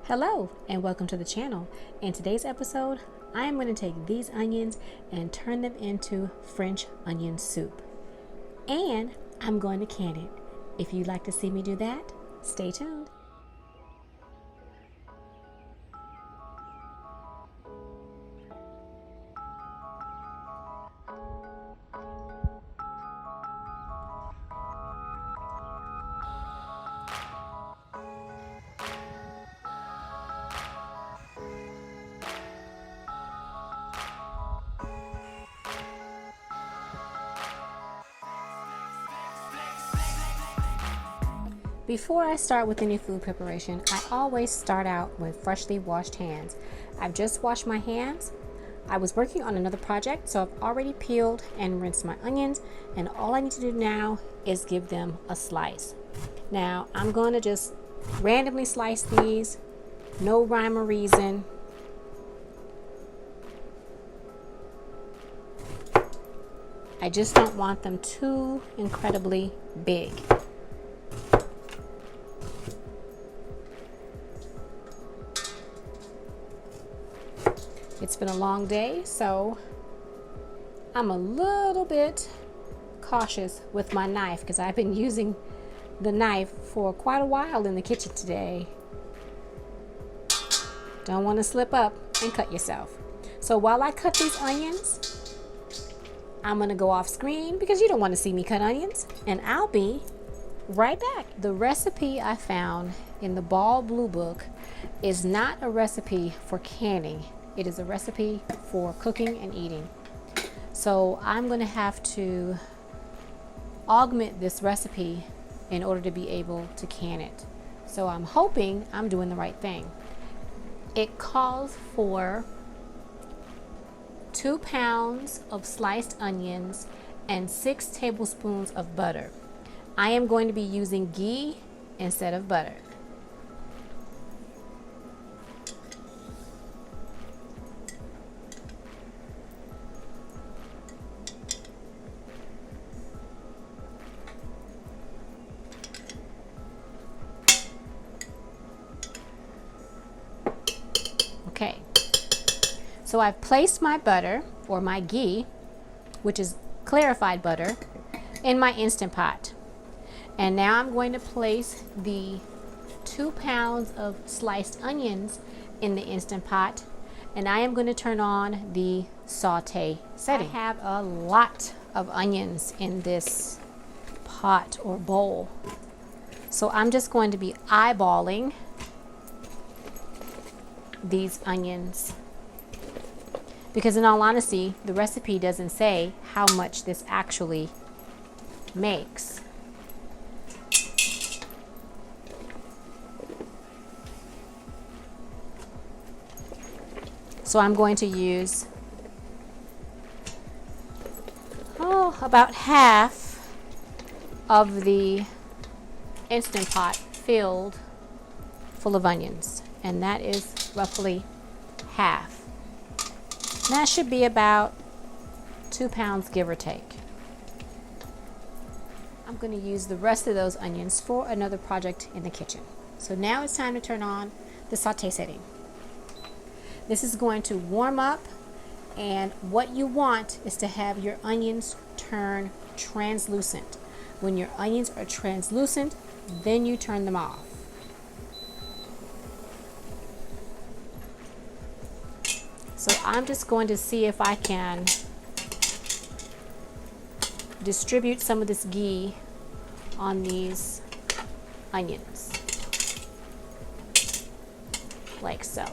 Hello and welcome to the channel. In today's episode, I am going to take these onions and turn them into French onion soup. And I'm going to can it. If you'd like to see me do that, stay tuned. Before I start with any food preparation, I always start out with freshly washed hands. I've just washed my hands. I was working on another project, so I've already peeled and rinsed my onions, and all I need to do now is give them a slice. Now, I'm going to just randomly slice these, no rhyme or reason. I just don't want them too incredibly big. It's been a long day, so I'm a little bit cautious with my knife because I've been using the knife for quite a while in the kitchen today. Don't want to slip up and cut yourself. So while I cut these onions, I'm going to go off screen because you don't want to see me cut onions, and I'll be right back. The recipe I found in the Ball Blue Book is not a recipe for canning. It is a recipe for cooking and eating. So I'm going to have to augment this recipe in order to be able to can it. So I'm hoping I'm doing the right thing. It calls for 2 pounds of sliced onions and 6 tablespoons of butter. I am going to be using ghee instead of butter. Okay, so I've placed my butter, or my ghee, which is clarified butter, in my Instant Pot. And now I'm going to place the 2 pounds of sliced onions in the Instant Pot, and I am going to turn on the saute setting. I have a lot of onions in this pot or bowl, so I'm just going to be eyeballing these onions, because in all honesty, the recipe doesn't say how much this actually makes. So I'm going to use about half of the Instant Pot filled full of onions, and that is roughly half. And that should be about 2 pounds, give or take. I'm going to use the rest of those onions for another project in the kitchen. So now it's time to turn on the saute setting. This is going to warm up, and what you want is to have your onions turn translucent. When your onions are translucent, then you turn them off. So I'm just going to see if I can distribute some of this ghee on these onions, like so.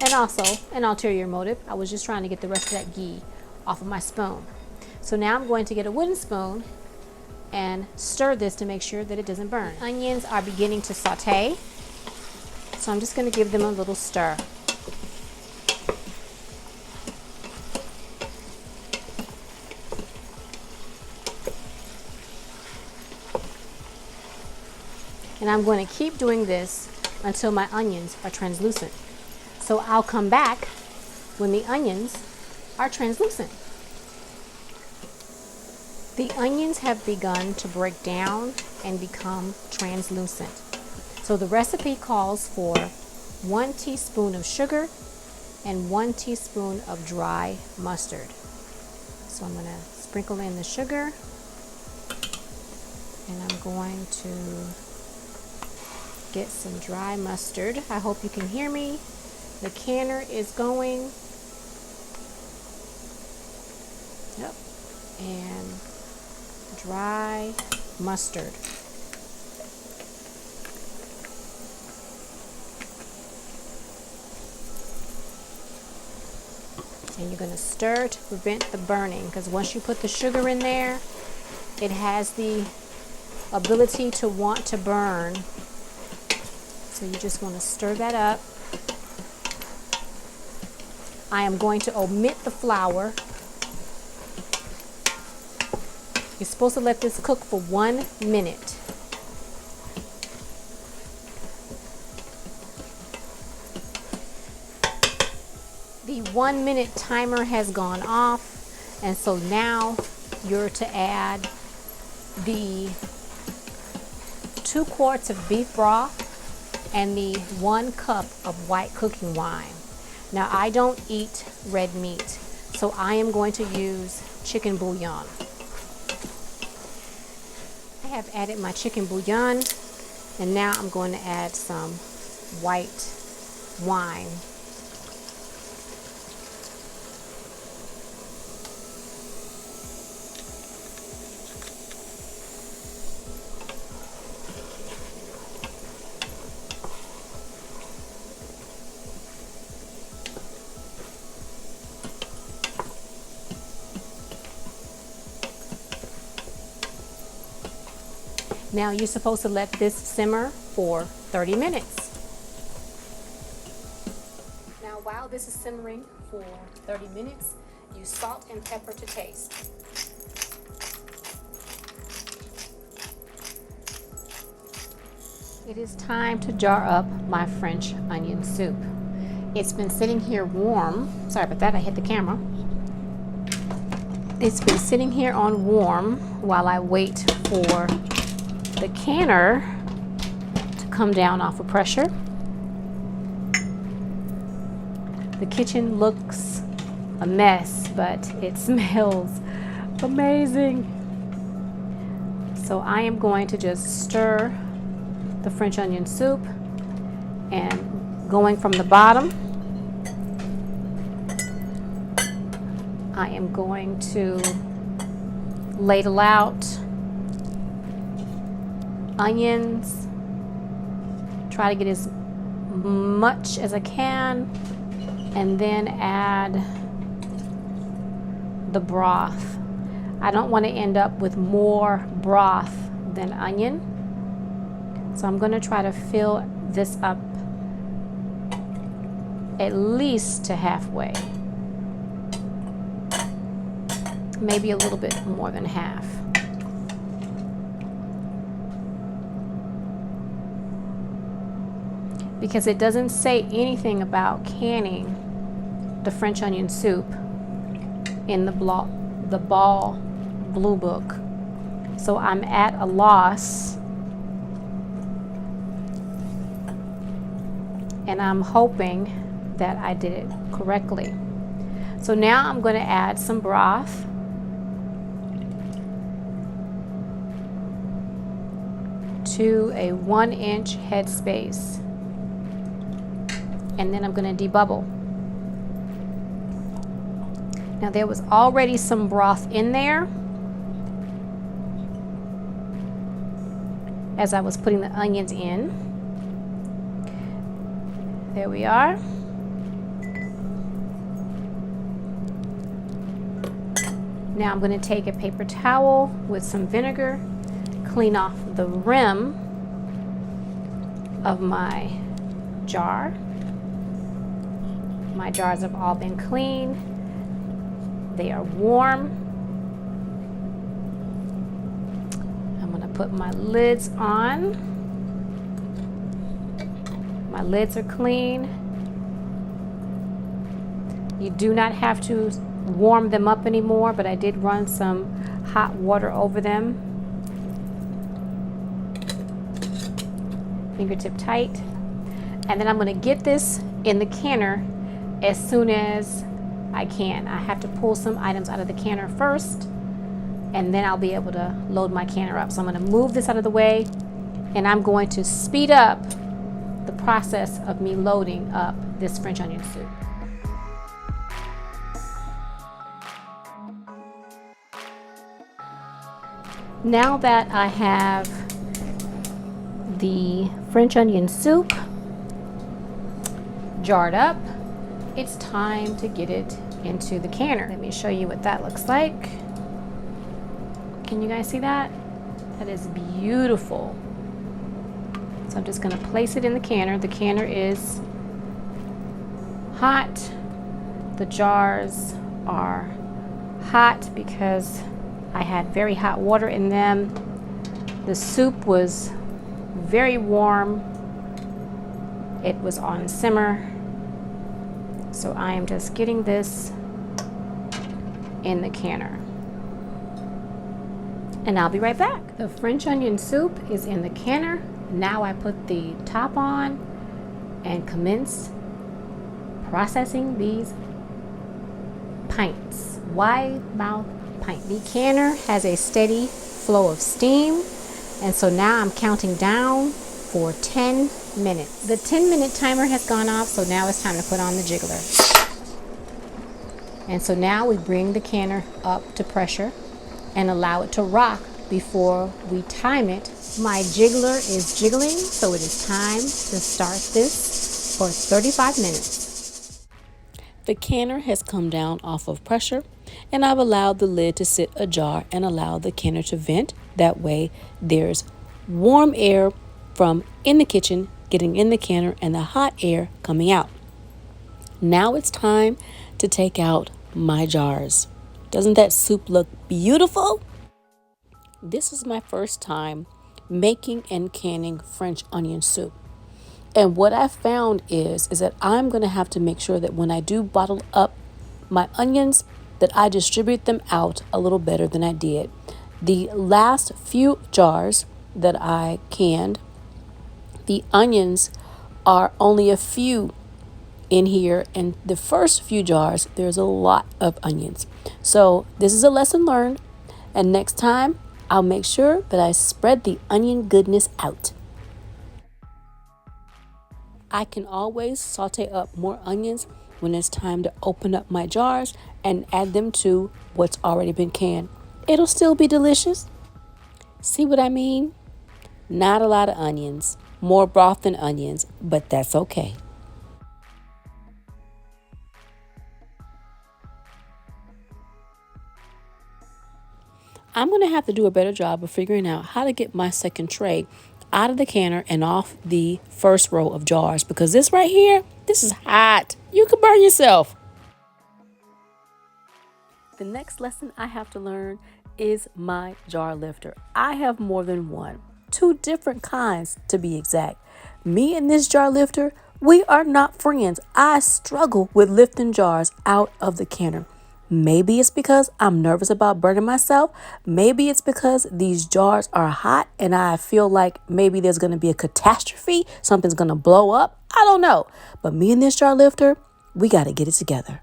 And also, an ulterior motive, I was just trying to get the rest of that ghee off of my spoon. So now I'm going to get a wooden spoon and stir this to make sure that it doesn't burn. Onions are beginning to saute, so I'm just going to give them a little stir. And I'm going to keep doing this until my onions are translucent. So I'll come back when the onions are translucent. The onions have begun to break down and become translucent. So the recipe calls for 1 teaspoon of sugar and 1 teaspoon of dry mustard. So I'm going to sprinkle in the sugar, and I'm going to get some dry mustard. I hope you can hear me. The canner is going. Yep. And dry mustard. And you're going to stir to prevent the burning, because once you put the sugar in there, it has the ability to want to burn. So you just want to stir that up. I am going to omit the flour. You're supposed to let this cook for 1 minute. The 1 minute timer has gone off, and so now you're to add the 2 quarts of beef broth and the 1 cup of white cooking wine. Now, I don't eat red meat, so I am going to use chicken bouillon. I have added my chicken bouillon, and now I'm going to add some white wine. Now you're supposed to let this simmer for 30 minutes. Now while this is simmering for 30 minutes, use salt and pepper to taste. It is time to jar up my French onion soup. It's been sitting here warm. Sorry about that, I hit the camera. It's been sitting here on warm while I wait for the canner to come down off of pressure. The kitchen looks a mess, but it smells amazing. So I am going to just stir the French onion soup, and going from the bottom, I am going to ladle out onions, try to get as much as I can, and then add the broth. I don't want to end up with more broth than onion, so I'm going to try to fill this up at least to halfway, maybe a little bit more than half. Because it doesn't say anything about canning the French onion soup in the Ball Blue Book. So I'm at a loss, and I'm hoping that I did it correctly. So now I'm going to add some broth. To a 1-inch headspace. And then I'm going to debubble. Now there was already some broth in there as I was putting the onions in. There we are. Now I'm going to take a paper towel with some vinegar, clean off the rim of my jar. My jars have all been cleaned. They are warm. I'm going to put my lids on. My lids are clean. You do not have to warm them up anymore, but I did run some hot water over them. Fingertip tight. And then I'm going to get this in the canner as soon as I can. I have to pull some items out of the canner first, and then I'll be able to load my canner up. So I'm going to move this out of the way, and I'm going to speed up the process of me loading up this French onion soup. Now that I have the French onion soup jarred up, it's time to get it into the canner. Let me show you what that looks like. Can you guys see that? That is beautiful. So I'm just going to place it in the canner. The canner is hot. The jars are hot because I had very hot water in them. The soup was very warm. It was on simmer. So I am just getting this in the canner. And I'll be right back. The French onion soup is in the canner. Now I put the top on and commence processing these pints. Wide mouth pint. The canner has a steady flow of steam, and so now I'm counting down for 10 minutes. The 10-minute timer has gone off, so now it's time to put on the jiggler. And so now we bring the canner up to pressure and allow it to rock before we time it. My jiggler is jiggling, so it is time to start this for 35 minutes. The canner has come down off of pressure, and I've allowed the lid to sit ajar and allow the canner to vent. That way there's warm air from in the kitchen getting in the canner and the hot air coming out. Now it's time to take out my jars. Doesn't that soup look beautiful? This is my first time making and canning French onion soup. And what I found is that I'm going to have to make sure that when I do bottle up my onions, that I distribute them out a little better than I did. The last few jars that I canned, the onions are only a few in here, and the first few jars there's a lot of onions. So this is a lesson learned, and next time I'll make sure that I spread the onion goodness out. I can always saute up more onions when it's time to open up my jars and add them to what's already been canned. It'll still be delicious. See what I mean? Not a lot of onions, more broth than onions, but that's okay. I'm going to have to do a better job of figuring out how to get my second tray out of the canner and off the first row of jars, because this right here, this is hot. You could burn yourself. The next lesson I have to learn is my jar lifter. I have more than one, 2 different kinds to be exact. Me and this jar lifter, we are not friends. I struggle with lifting jars out of the canner. Maybe it's because I'm nervous about burning myself. Maybe it's because these jars are hot and I feel like maybe there's going to be a catastrophe. Something's going to blow up. I don't know. But me and this jar lifter, we got to get it together.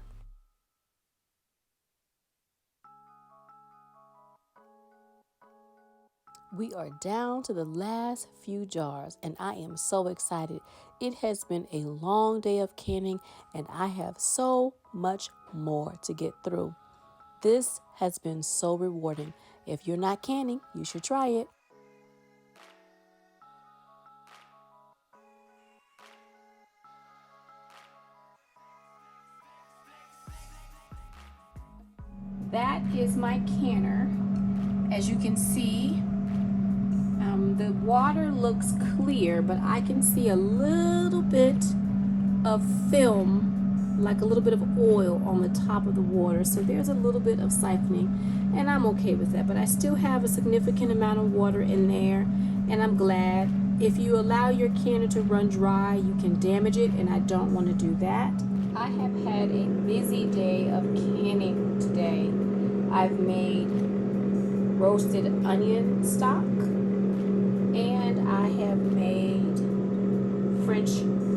We are down to the last few jars, and I am so excited. It has been a long day of canning, and I have so much more to get through. This has been so rewarding. If you're not canning, you should try it. That is my canner. As you can see, the water looks clear, but I can see a little bit of film, like a little bit of oil on the top of the water. So there's a little bit of siphoning, and I'm okay with that. But I still have a significant amount of water in there, and I'm glad. If you allow your canner to run dry, you can damage it, and I don't want to do that. I have had a busy day of canning today. I've made roasted onion stock, and I have made French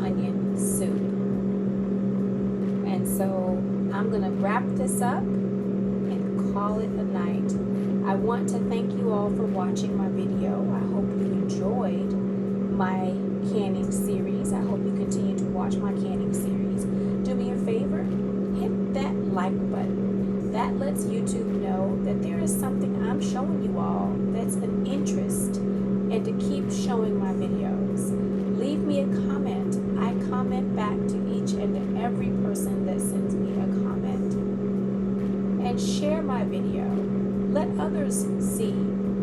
onion soup. And so I'm gonna wrap this up and call it a night. I want to thank you all for watching my video. I hope you enjoyed my canning series. I hope you continue to watch my canning series. Do me a favor, hit that like button. That lets YouTube know that there is something I'm showing you all that's an interest, and to keep showing my videos. Leave me a comment. I comment back to each and every person that sends me a comment. And share my video. Let others see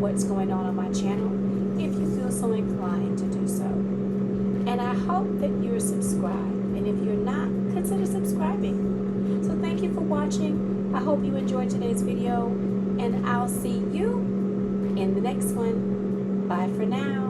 what's going on my channel if you feel so inclined to do so. And I hope that you're subscribed. And if you're not, consider subscribing. So thank you for watching. I hope you enjoyed today's video, and I'll see you in the next one. Bye for now.